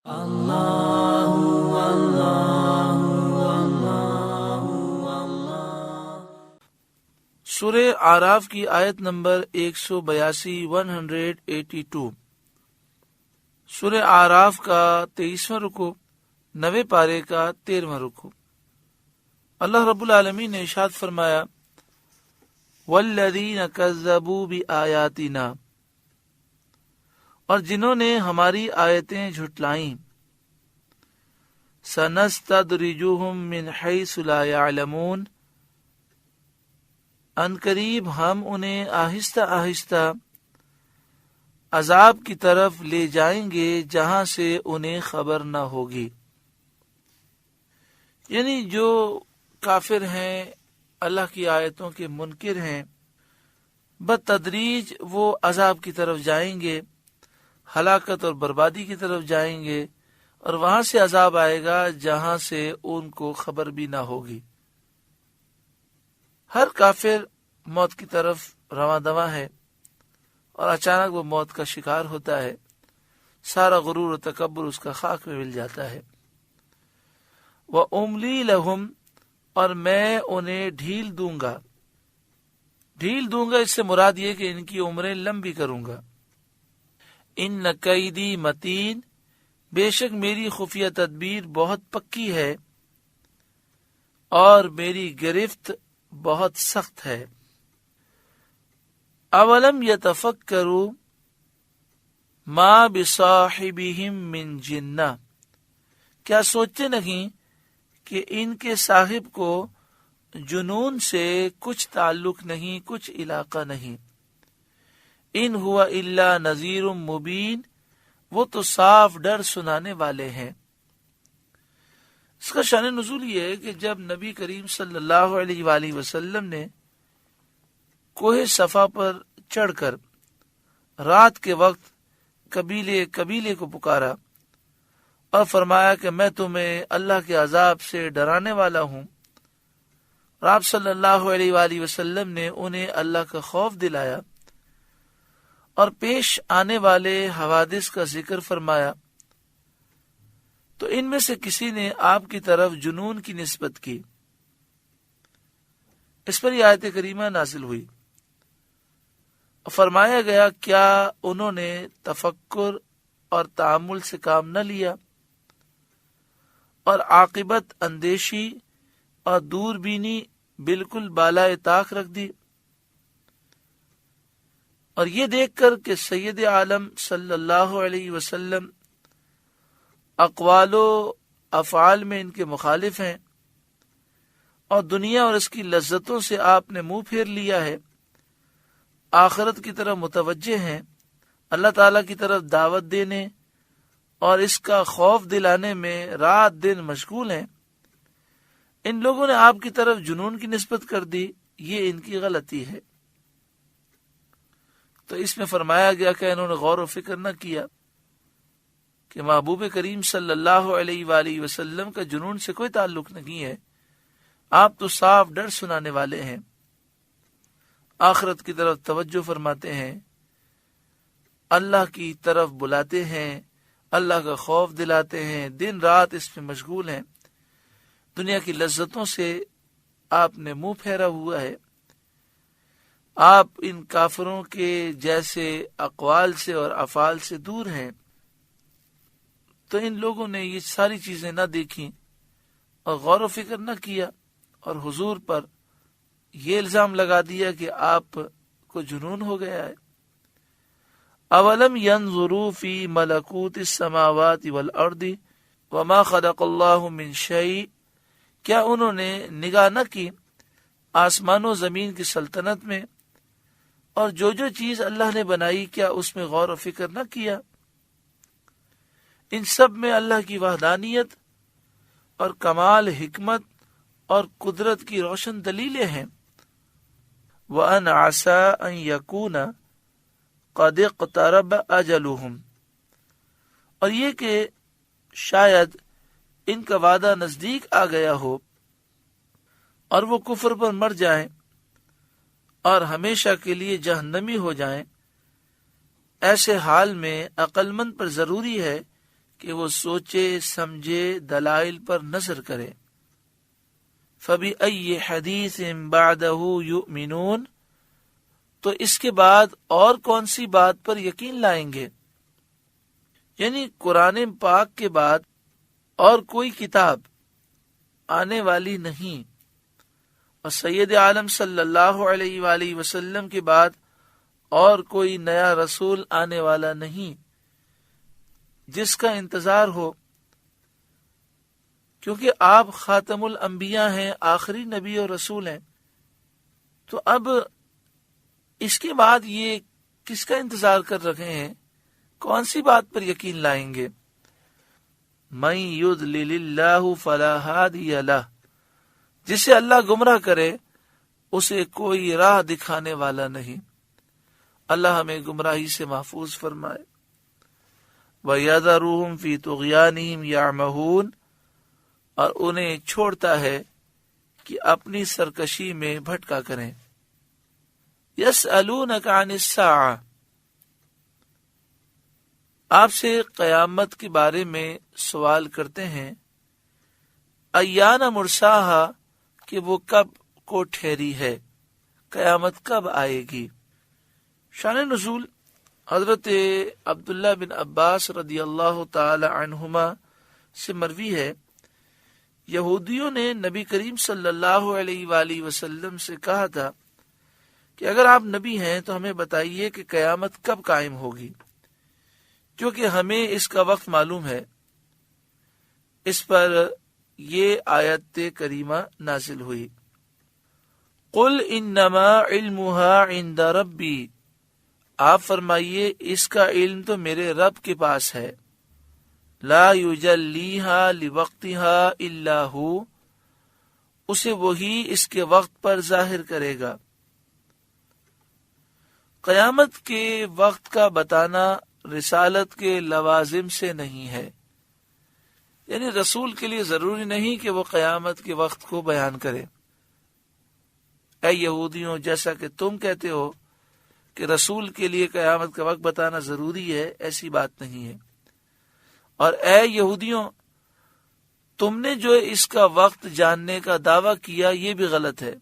سورہ اعراف کی آیت نمبر 182 سورہ اعراف کا 23واں رکوع 9 پارے کا 13واں رکوع۔ اللہ رب العالمین نے ارشاد فرمایا والذین کذبوا بآیاتنا، اور جنہوں نے ہماری آیتیں جھٹلائیں، سنستدرجہم من حیث لا یعلمون، ان قریب ہم انہیں آہستہ آہستہ عذاب کی طرف لے جائیں گے جہاں سے انہیں خبر نہ ہوگی۔ یعنی جو کافر ہیں، اللہ کی آیتوں کے منکر ہیں، بتدریج وہ عذاب کی طرف جائیں گے، ہلاکت اور بربادی کی طرف جائیں گے، اور وہاں سے عذاب آئے گا جہاں سے ان کو خبر بھی نہ ہوگی۔ ہر کافر موت کی طرف رواں دواں ہے، اور اچانک وہ موت کا شکار ہوتا ہے، سارا غرور و تکبر اس کا خاک میں مل جاتا ہے۔ وَأُمْلِي لَهُمْ، اور میں انہیں ڈھیل دوں گا۔ اس سے مراد یہ کہ ان کی عمریں لمبی کروں گا۔ ان کیدی متین، بے شک میری خفیہ تدبیر بہت پکی ہے، اور میری گرفت بہت سخت ہے۔ اولم یتفکروا ما بصاحبہم من جنہ، کیا سوچتے نہیں کہ ان کے صاحب کو جنون سے کچھ تعلق نہیں، کچھ علاقہ نہیں۔ ان ہوا الا نذیر مبین، وہ تو صاف ڈر سنانے والے ہیں۔ اس کا شان نزول یہ ہے کہ جب نبی کریم صلی اللہ علیہ وآلہ وسلم نے کوہ صفا پر چڑھ کر رات کے وقت قبیلے کو پکارا اور فرمایا کہ میں تمہیں اللہ کے عذاب سے ڈرانے والا ہوں، اور آپ صلی اللہ علیہ وآلہ وسلم نے انہیں اللہ کا خوف دلایا اور پیش آنے والے حوادث کا ذکر فرمایا، تو ان میں سے کسی نے آپ کی طرف جنون کی نسبت کی۔ اس پر یہ آیت کریمہ نازل ہوئی اور فرمایا گیا کیا انہوں نے تفکر اور تأمل سے کام نہ لیا اور عاقبت اندیشی اور دور بینی بالکل بالائے طاق رکھ دی، اور یہ دیکھ کر کہ سید عالم صلی اللہ علیہ وسلم اقوال و افعال میں ان کے مخالف ہیں، اور دنیا اور اس کی لذتوں سے آپ نے منہ پھیر لیا ہے، آخرت کی طرف متوجہ ہیں، اللہ تعالیٰ کی طرف دعوت دینے اور اس کا خوف دلانے میں رات دن مشغول ہیں، ان لوگوں نے آپ کی طرف جنون کی نسبت کر دی، یہ ان کی غلطی ہے۔ تو اس میں فرمایا گیا کہ انہوں نے غور و فکر نہ کیا کہ محبوب کریم صلی اللہ علیہ وآلہ وسلم کا جنون سے کوئی تعلق نہیں ہے، آپ تو صاف ڈر سنانے والے ہیں، آخرت کی طرف توجہ فرماتے ہیں، اللہ کی طرف بلاتے ہیں، اللہ کا خوف دلاتے ہیں، دن رات اس میں مشغول ہیں، دنیا کی لذتوں سے آپ نے منہ پھیرا ہوا ہے، آپ ان کافروں کے جیسے اقوال سے اور افعال سے دور ہیں۔ تو ان لوگوں نے یہ ساری چیزیں نہ دیکھیں اور غور و فکر نہ کیا، اور حضور پر یہ الزام لگا دیا کہ آپ کو جنون ہو گیا ہے۔ اولم ينظروا فی ملکوت السماوات والارض وما خلق اللہ من شیء، کیا انہوں نے نگاہ نہ کی آسمان و زمین کی سلطنت میں، اور جو چیز اللہ نے بنائی کیا اس میں غور و فکر نہ کیا؟ ان سب میں اللہ کی وحدانیت اور کمال حکمت اور قدرت کی روشن دلیلیں ہیں۔ وَأَنْ عَسَىٰ أَنْ يَكُونَ قَدِ اقْتَرَبَ أَجَلُهُمْ، اور یہ کہ شاید ان کا وعدہ نزدیک آ گیا ہو اور وہ کفر پر مر جائیں اور ہمیشہ کے لیے جہنمی ہو جائیں۔ ایسے حال میں عقل مند پر ضروری ہے کہ وہ سوچے سمجھے دلائل پر نظر کرے۔ فَبِأَيِّ حَدِيثٍ بَعْدَهُ يُؤْمِنُونَ، تو اس کے بعد اور کون سی بات پر یقین لائیں گے؟ یعنی قرآن پاک کے بعد اور کوئی کتاب آنے والی نہیں، اور سید عالم صلی اللہ علیہ وآلہ وسلم کے بعد اور کوئی نیا رسول آنے والا نہیں جس کا انتظار ہو، کیونکہ آپ خاتم الانبیاء ہیں، آخری نبی اور رسول ہیں۔ تو اب اس کے بعد یہ کس کا انتظار کر رکھے ہیں؟ کون سی بات پر یقین لائیں گے؟ مَن يُضْلِلِ اللَّهُ فَلَا هَادِيَ لَهُ، جسے اللہ گمراہ کرے اسے کوئی راہ دکھانے والا نہیں۔ اللہ ہمیں گمراہی سے محفوظ فرمائے۔ وَيَذَرُهُمْ فِي طُغْيَانِهِمْ يَعْمَهُونَ، اور انہیں چھوڑتا ہے کہ اپنی سرکشی میں بھٹکا کریں۔ يَسْأَلُونَكَ عَنِ السَّاعَةِ، آپ سے قیامت کے بارے میں سوال کرتے ہیں۔ ایان مرساہا، کہ وہ کب کو ٹھہری ہے، قیامت کب آئے گی۔ شان نزول حضرت عبداللہ بن عباس رضی اللہ تعالی عنہما سے مروی ہے، یہودیوں نے نبی کریم صلی اللہ علیہ وآلہ وسلم سے کہا تھا کہ اگر آپ نبی ہیں تو ہمیں بتائیے کہ قیامت کب قائم ہوگی، کیونکہ ہمیں اس کا وقت معلوم ہے۔ اس پر یہ آیت کریمہ نازل ہوئی، قل انما علمها عند ربی، آپ فرمائیے اس کا علم تو میرے رب کے پاس ہے۔ لا یجلیھا لوقتھا الا ہو، اسے وہی اس کے وقت پر ظاہر کرے گا۔ قیامت کے وقت کا بتانا رسالت کے لوازم سے نہیں ہے، یعنی رسول کے لیے ضروری نہیں کہ وہ قیامت کے وقت کو بیان کرے۔ اے یہودیوں، جیسا کہ تم کہتے ہو کہ رسول کے لیے قیامت کا وقت بتانا ضروری ہے، ایسی بات نہیں ہے۔ اور اے یہودیوں، تم نے جو اس کا وقت جاننے کا دعویٰ کیا یہ بھی غلط ہے۔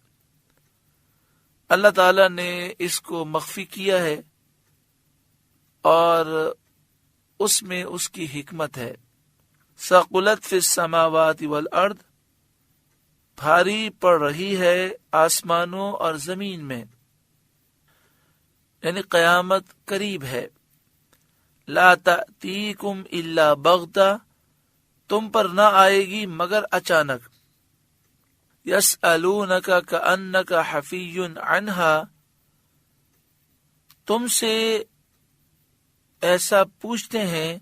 اللہ تعالیٰ نے اس کو مخفی کیا ہے اور اس میں اس کی حکمت ہے۔ ثقلت فی السماوات والارض، بھاری پڑ رہی ہے آسمانوں اور زمین میں، یعنی قیامت قریب ہے۔ لا تأتیکم الا بغتہ، تم پر نہ آئے گی مگر اچانک۔ یسألونک کأنک حفی عنہا، تم سے ایسا پوچھتے ہیں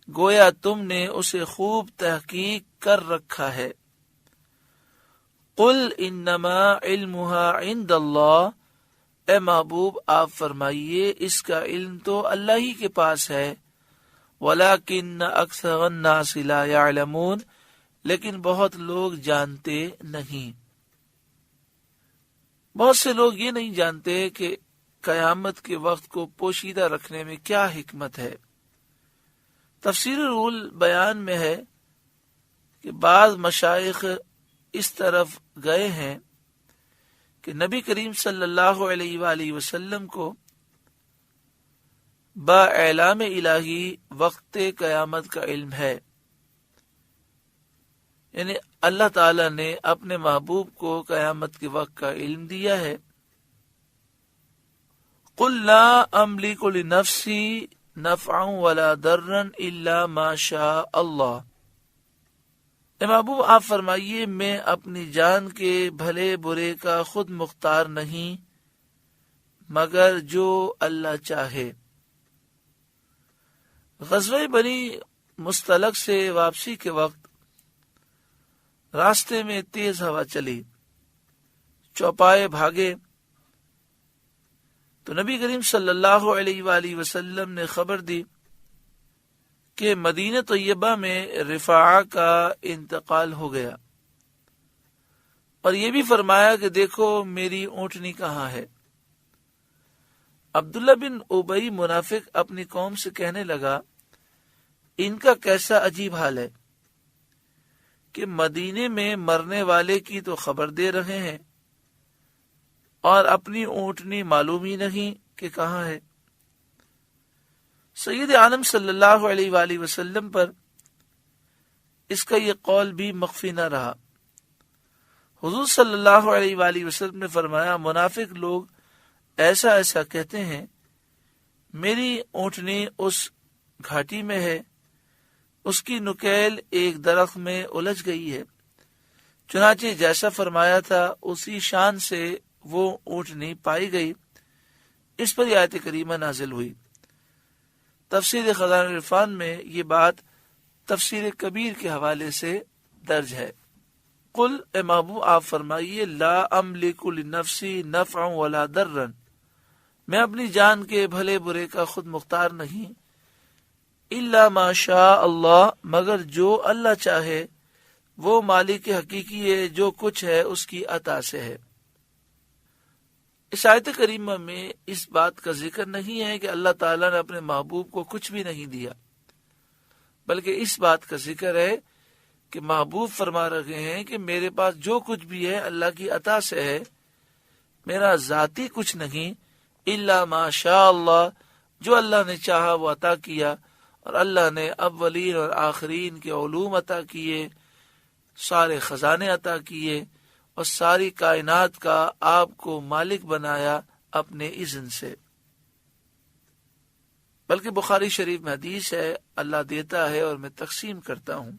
گویا تم نے اسے خوب تحقیق کر رکھا ہے۔ قل انما علمها عند اللہ، اے محبوب آپ فرمائیے اس کا علم تو اللہ ہی کے پاس ہے۔ ولیکن اکثر الناس لا یعلمون، لیکن بہت لوگ جانتے نہیں۔ بہت سے لوگ یہ نہیں جانتے کہ قیامت کے وقت کو پوشیدہ رکھنے میں کیا حکمت ہے۔ تفسیر روح البیان میں ہے کہ بعض مشائخ اس طرف گئے ہیں کہ نبی کریم صلی اللہ علیہ وآلہ وسلم کو با اعلام الہی وقت قیامت کا علم ہے، یعنی اللہ تعالی نے اپنے محبوب کو قیامت کے وقت کا علم دیا ہے۔ قل لا املک لنفسی نفعا ولا ضرا الا ما شاء اللہ، اے محبوب آپ فرمائیے میں اپنی جان کے بھلے برے کا خود مختار نہیں مگر جو اللہ چاہے۔ غزوہ بنی مستلق سے واپسی کے وقت راستے میں تیز ہوا چلی، چوپائے بھاگے تو نبی کریم صلی اللہ علیہ وآلہ وسلم نے خبر دی کہ مدینہ طیبہ میں رفاعہ کا انتقال ہو گیا، اور یہ بھی فرمایا کہ دیکھو میری اونٹنی کہاں ہے۔ عبداللہ بن ابی منافق اپنی قوم سے کہنے لگا ان کا کیسا عجیب حال ہے کہ مدینے میں مرنے والے کی تو خبر دے رہے ہیں اور اپنی اونٹنی معلوم ہی نہیں کہ کہاں ہے۔ سید عالم صلی اللہ علیہ وآلہ وسلم پر اس کا یہ قول بھی مخفی نہ رہا۔ حضور صلی اللہ علیہ وآلہ وسلم نے فرمایا، منافق لوگ ایسا ایسا کہتے ہیں، میری اونٹنی اس گھاٹی میں ہے، اس کی نکیل ایک درخت میں الجھ گئی ہے، چنانچہ جیسا فرمایا تھا اسی شان سے وہ اونٹنی پائی گئی۔ اس پر آیت کریمہ نازل ہوئی۔ تفسیر خزائن العرفان میں یہ بات تفسیر کبیر کے حوالے سے درج ہے۔ قل اے محبوب آپ فرمائیے، لا املک لنفسی نفعا ولا ضرا، میں اپنی جان کے بھلے برے کا خود مختار نہیں، الا ما شاء اللہ، مگر جو اللہ چاہے، وہ مالک حقیقی ہے، جو کچھ ہے اس کی عطا سے ہے۔ اس آیت کریمہ میں اس بات کا ذکر نہیں ہے کہ اللہ تعالیٰ نے اپنے محبوب کو کچھ بھی نہیں دیا، بلکہ اس بات کا ذکر ہے کہ محبوب فرما رہے ہیں کہ میرے پاس جو کچھ بھی ہے اللہ کی عطا سے ہے، میرا ذاتی کچھ نہیں، الا ما شاء اللہ، جو اللہ نے چاہا وہ عطا کیا، اور اللہ نے اولین اور آخرین کے علوم عطا کیے، سارے خزانے عطا کیے، اور ساری کائنات کا آپ کو مالک بنایا اپنے اذن سے۔ بلکہ بخاری شریف میں حدیث ہے، اللہ دیتا ہے اور میں تقسیم کرتا ہوں۔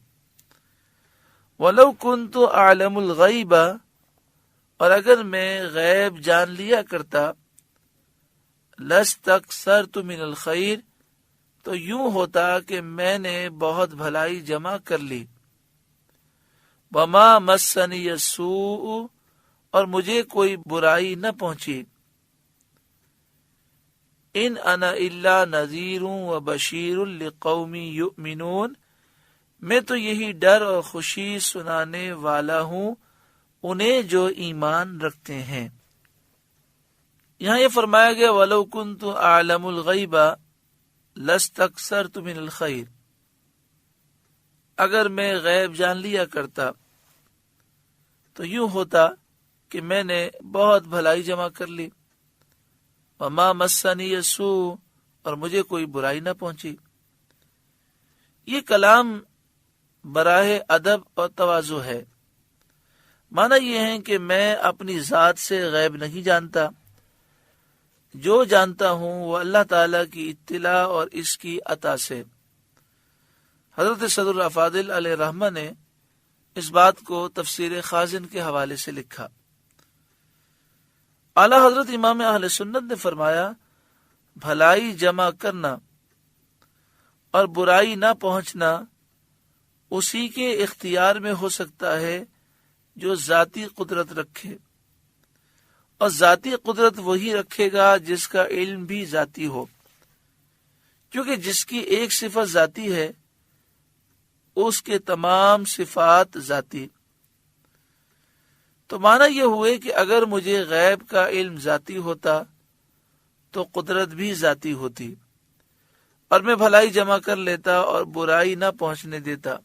وَلَوْ كُنْتُ أَعْلَمُ الْغَيْبَ، اور اگر میں غیب جان لیا کرتا، لَاسْتَكْثَرْتُ مِنَ الْخَيْرِ، تو یوں ہوتا کہ میں نے بہت بھلائی جمع کر لی، وَمَا مَسَّنِيَ السُّوءُ، اور مجھے کوئی برائی نہ پہنچی، ان انا الا نذیر و بشیر لقوم یؤمنون، میں تو یہی ڈر اور خوشی سنانے والا ہوں انہیں جو ایمان رکھتے ہیں۔ یہاں یہ فرمایا گیا وَلَوْ كُنْتُ أَعْلَمُ الْغَيْبَ لَاسْتَكْثَرْتُ مِنَ الْخَيْرِ، اگر میں غیب جان لیا کرتا تو یوں ہوتا کہ میں نے بہت بھلائی جمع کر لی، وَمَا مَسَّنِيَ السُّوءُ، اور مجھے کوئی برائی نہ پہنچی۔ یہ کلام براہ ادب اور تواضع ہے۔ معنی یہ ہے کہ میں اپنی ذات سے غیب نہیں جانتا، جو جانتا ہوں وہ اللہ تعالی کی اطلاع اور اس کی عطا سے۔ حضرت صدر الافاضل علیہ رحمہ نے اس بات کو تفسیر خازن کے حوالے سے لکھا۔ اعلیٰ حضرت امام اہل سنت نے فرمایا، بھلائی جمع کرنا اور برائی نہ پہنچنا اسی کے اختیار میں ہو سکتا ہے جو ذاتی قدرت رکھے، اور ذاتی قدرت وہی رکھے گا جس کا علم بھی ذاتی ہو، کیونکہ جس کی ایک صفت ذاتی ہے اس کے تمام صفات ذاتی۔ تو معنی یہ ہوئے کہ اگر مجھے غیب کا علم ذاتی ہوتا تو قدرت بھی ذاتی ہوتی، اور میں بھلائی جمع کر لیتا اور برائی نہ پہنچنے دیتا۔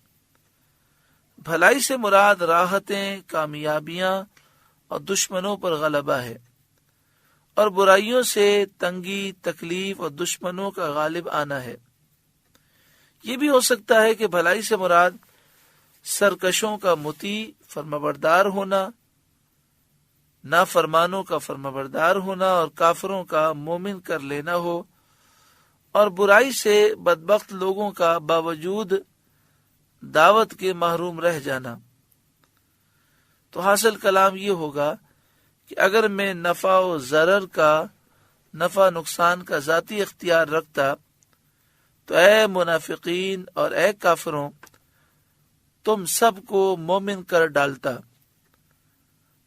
بھلائی سے مراد راحتیں، کامیابیاں اور دشمنوں پر غلبہ ہے، اور برائیوں سے تنگی، تکلیف اور دشمنوں کا غالب آنا ہے۔ یہ بھی ہو سکتا ہے کہ بھلائی سے مراد سرکشوں کا مطیع، فرمانبردار ہونا، نافرمانوں کا فرمانبردار ہونا اور کافروں کا مومن کر لینا ہو، اور برائی سے بدبخت لوگوں کا باوجود دعوت کے محروم رہ جانا۔ تو حاصل کلام یہ ہوگا کہ اگر میں نفع و ضرر کا، نفع نقصان کا ذاتی اختیار رکھتا تو اے منافقین اور اے کافروں، تم سب کو مومن کر ڈالتا،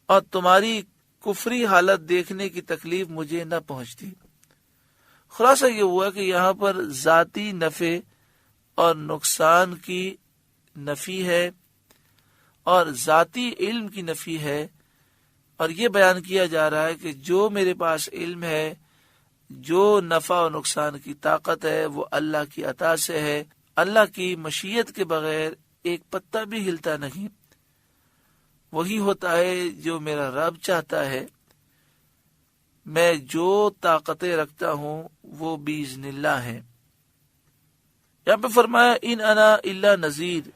اور تمہاری کفری حالت دیکھنے کی تکلیف مجھے نہ پہنچتی۔ خلاصہ یہ ہوا کہ یہاں پر ذاتی نفع اور نقصان کی نفی ہے اور ذاتی علم کی نفی ہے، اور یہ بیان کیا جا رہا ہے کہ جو میرے پاس علم ہے، جو نفع و نقصان کی طاقت ہے، وہ اللہ کی عطا سے ہے، اللہ کی مشیت کے بغیر ایک پتا بھی ہلتا نہیں، وہی ہوتا ہے جو میرا رب چاہتا ہے۔ میں جو طاقتیں رکھتا ہوں وہ باذن اللہ ہے۔ یہاں پہ فرمایا ان انا الا نذیر،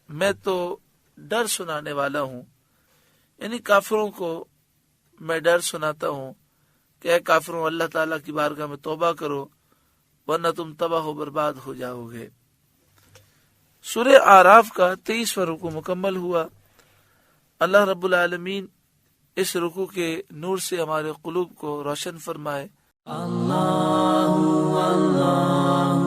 میں تو ڈر سنانے والا ہوں، یعنی کافروں کو میں ڈر سناتا ہوں کہ اے کافروں، اللہ تعالیٰ کی بارگاہ میں توبہ کرو ورنہ تم تباہ و برباد ہو جاؤ گے۔ سورہ اعراف کا 23واں رکوع مکمل ہوا۔ اللہ رب العالمین اس رکوع کے نور سے ہمارے قلوب کو روشن فرمائے۔ اللہ اللہ